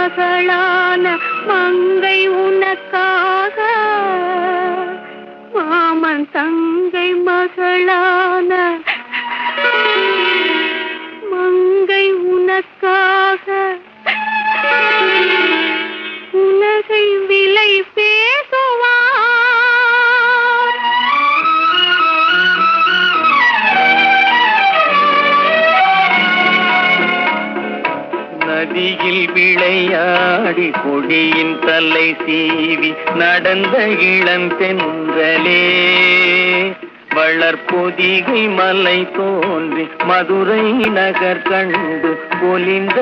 மகளான மங்கை உனக்காக, மாமன் தங்கை மகளான மங்கை உனக்காக, உலகை விலை பேசுவார். நதியில் விளையாடி கொடியின் தலை சீவி நடந்த இளம் தென்றலே, வளர்பொதிகை மலை தோன்றி மதுரை நகர் கண்டு பொலிந்த